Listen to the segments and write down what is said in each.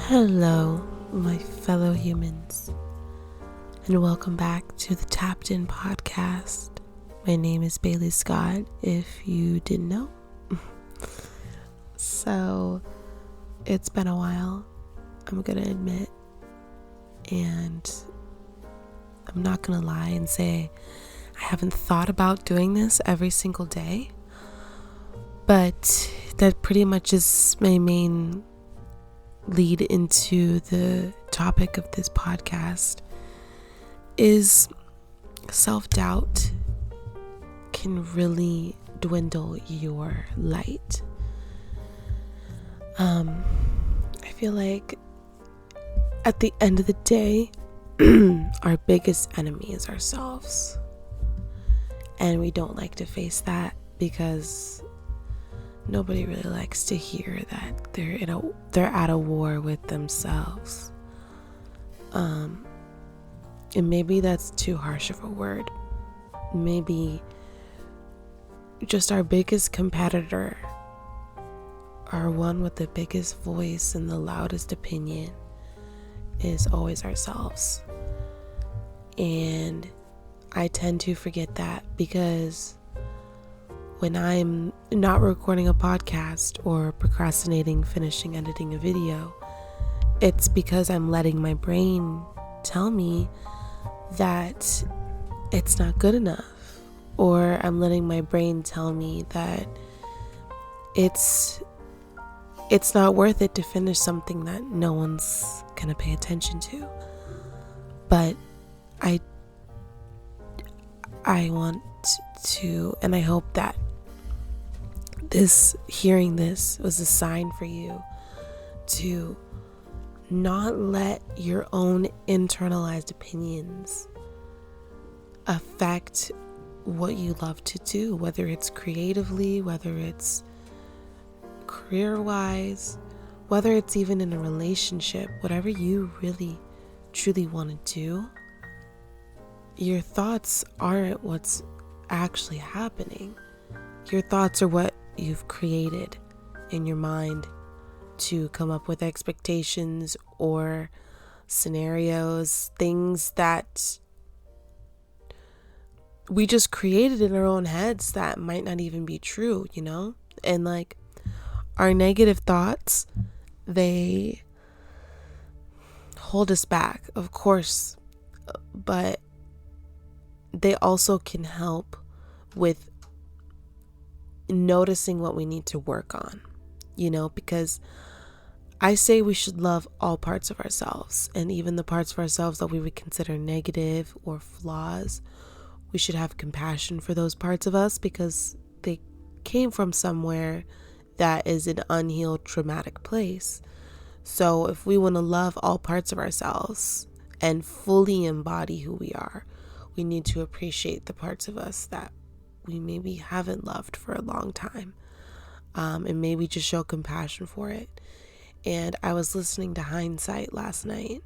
Hello, my fellow humans, and welcome back to the Tapped In podcast. My name is Bailey Scott, if you didn't know. So, it's been a while, I'm gonna admit, and I'm not gonna lie and say I haven't thought about doing this every single day, but that pretty much is my main lead into the topic of this podcast. Is self-doubt can really dwindle your light. I feel like at the end of the day, our biggest enemy is ourselves, and we don't like to face that because nobody really likes to hear that they're at a war with themselves. And maybe that's too harsh of a word. Maybe just our biggest competitor, our one with the biggest voice and the loudest opinion, is always ourselves. And I tend to forget that because when I'm not recording a podcast or procrastinating finishing editing a video, it's because I'm letting my brain tell me that it's not good enough, or I'm letting my brain tell me that it's not worth it to finish something that no one's gonna pay attention to. But I want to, and I hope that hearing this was a sign for you to not let your own internalized opinions affect what you love to do, whether it's creatively, whether it's career-wise, whether it's even in a relationship. Whatever you really truly want to do, your thoughts aren't what's actually happening. Your thoughts are what you've created in your mind to come up with expectations or scenarios, things that we just created in our own heads that might not even be true, you know? And like our negative thoughts, they hold us back, of course, but they also can help with noticing what we need to work on, you know, because I say we should love all parts of ourselves, and even the parts of ourselves that we would consider negative or flaws. We should have compassion for those parts of us because they came from somewhere that is an unhealed, traumatic place. So if we want to love all parts of ourselves and fully embody who we are, we need to appreciate the parts of us that we maybe haven't loved for a long time, and maybe just show compassion for it. And I was listening to Hindsight last night.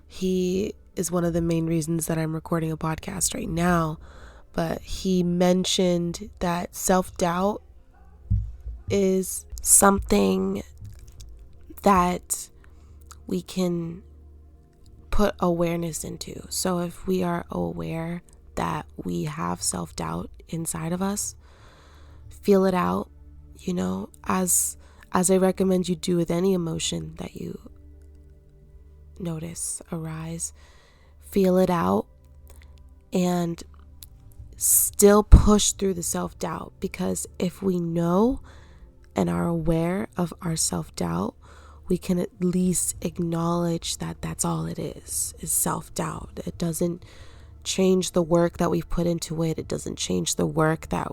He is one of the main reasons that I'm recording a podcast right now, but he mentioned that self-doubt is something that we can put awareness into. So if we are aware that we have self-doubt inside of us, feel it out, you know, as I recommend you do with any emotion that you notice arise. Feel it out and still push through the self-doubt, because if we know and are aware of our self-doubt, we can at least acknowledge that that's all it is self-doubt. It doesn't change the work that we've put into it. It doesn't change the work that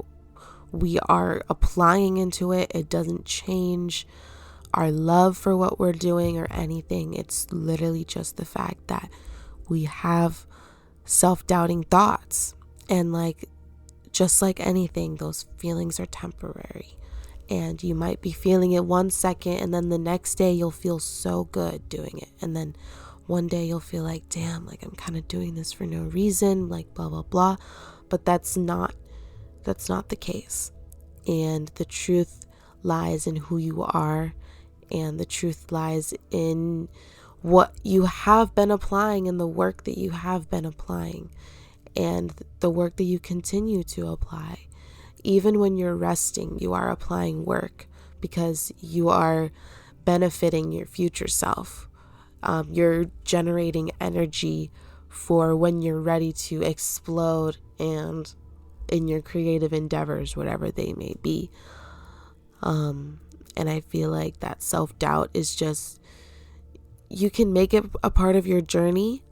we are applying into it. It doesn't change our love for what we're doing or anything. It's literally just the fact that we have self-doubting thoughts. And just like anything, those feelings are temporary. And you might be feeling it 1 second, and then the next day you'll feel so good doing it. And then one day you'll feel like, damn, like I'm kind of doing this for no reason, like blah, blah, blah. But that's not the case. And the truth lies in who you are And the truth lies in what you have been applying and the work that you have been applying and the work that you continue to apply. Even when you're resting, you are applying work because you are benefiting your future self. You're generating energy for when you're ready to explode and in your creative endeavors, whatever they may be. And I feel like that self-doubt is just, you can make it a part of your journey,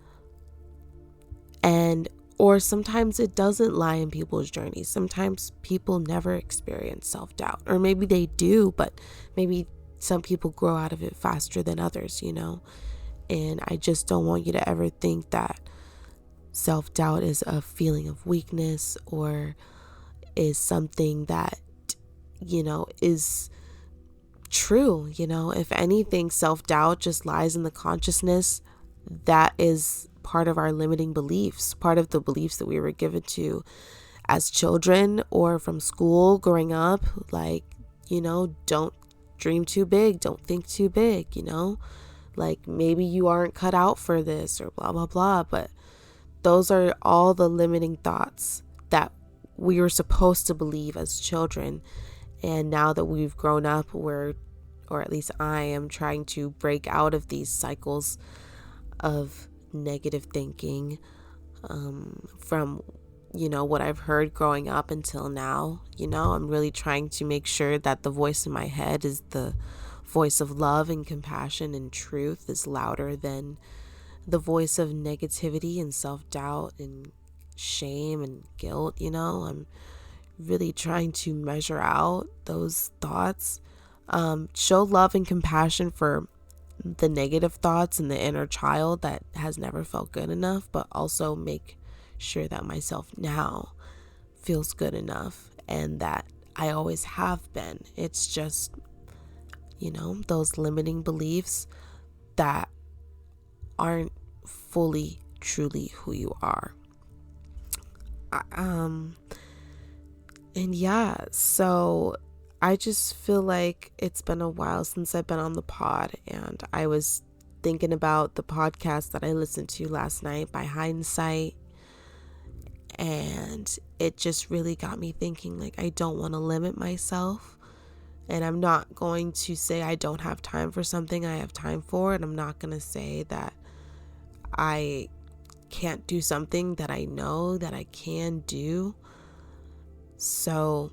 and or sometimes it doesn't lie in people's journeys. Sometimes people never experience self-doubt, or maybe they do, but maybe some people grow out of it faster than others, And I just don't want you to ever think that self-doubt is a feeling of weakness or is something that, is true. If anything, self-doubt just lies in the consciousness that is part of our limiting beliefs, part of the beliefs that we were given to as children or from school growing up. Like, don't dream too big, don't think too big, like maybe you aren't cut out for this or blah, blah, blah. But those are all the limiting thoughts that we were supposed to believe as children. And now that we've grown up, or at least I am trying to break out of these cycles of negative thinking from, what I've heard growing up until now. I'm really trying to make sure that the voice in my head is the voice of love and compassion and truth, is louder than the voice of negativity and self-doubt and shame and guilt. I'm really trying to measure out those thoughts, show love and compassion for the negative thoughts and the inner child that has never felt good enough, but also make sure that myself now feels good enough and that I always have been. It's just, those limiting beliefs that aren't fully, truly who you are. And yeah, so I just feel like it's been a while since I've been on the pod, and I was thinking about the podcast that I listened to last night by Hindsight, and it just really got me thinking, like, I don't want to limit myself, and I'm not going to say I don't have time for something. I have time for it. I'm not going to say that I can't do something that I know that I can do. So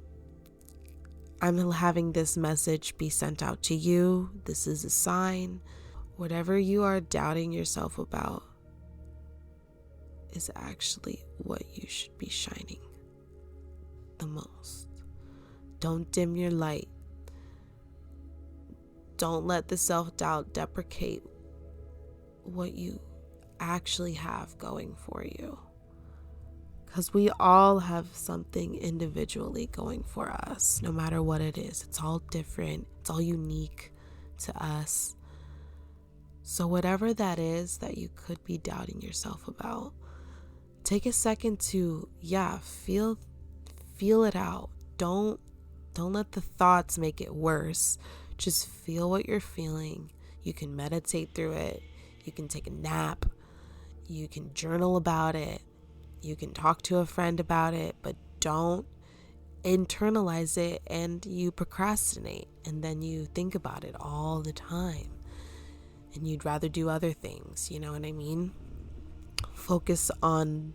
I'm having this message be sent out to you. This is a sign. Whatever you are doubting yourself about is actually what you should be shining the most. Don't dim your light. Don't let the self-doubt deprecate what you actually have going for you. Because we all have something individually going for us, no matter what it is. It's all different. It's all unique to us. So whatever that is that you could be doubting yourself about, take a second to, feel it out. Don't let the thoughts make it worse. Just feel what you're feeling. You can meditate through it. You can take a nap. You can journal about it. You can talk to a friend about it, but don't internalize it and you procrastinate, and then you think about it all the time and you'd rather do other things. You know what I mean? Focus on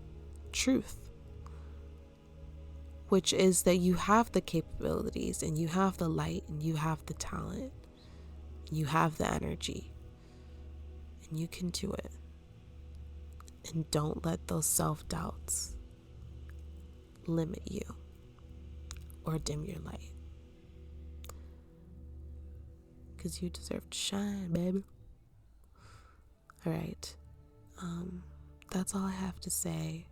truth, which is that you have the capabilities and you have the light and you have the talent and you have the energy and you can do it. And don't let those self-doubts limit you or dim your light, because you deserve to shine, baby. All right. That's all I have to say.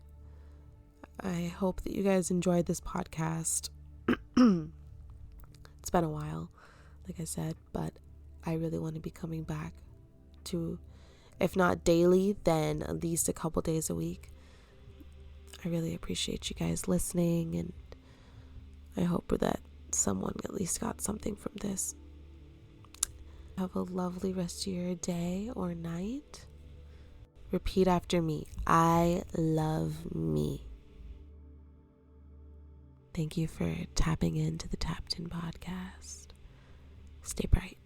I hope that you guys enjoyed this podcast. It's been a while, like I said, but I really want to be coming back to, if not daily, then at least a couple days a week. I really appreciate you guys listening, and I hope that someone at least got something from this. Have a lovely rest of your day or night. Repeat after me. I love me. Thank you for tapping into the Tapped In podcast. Stay bright.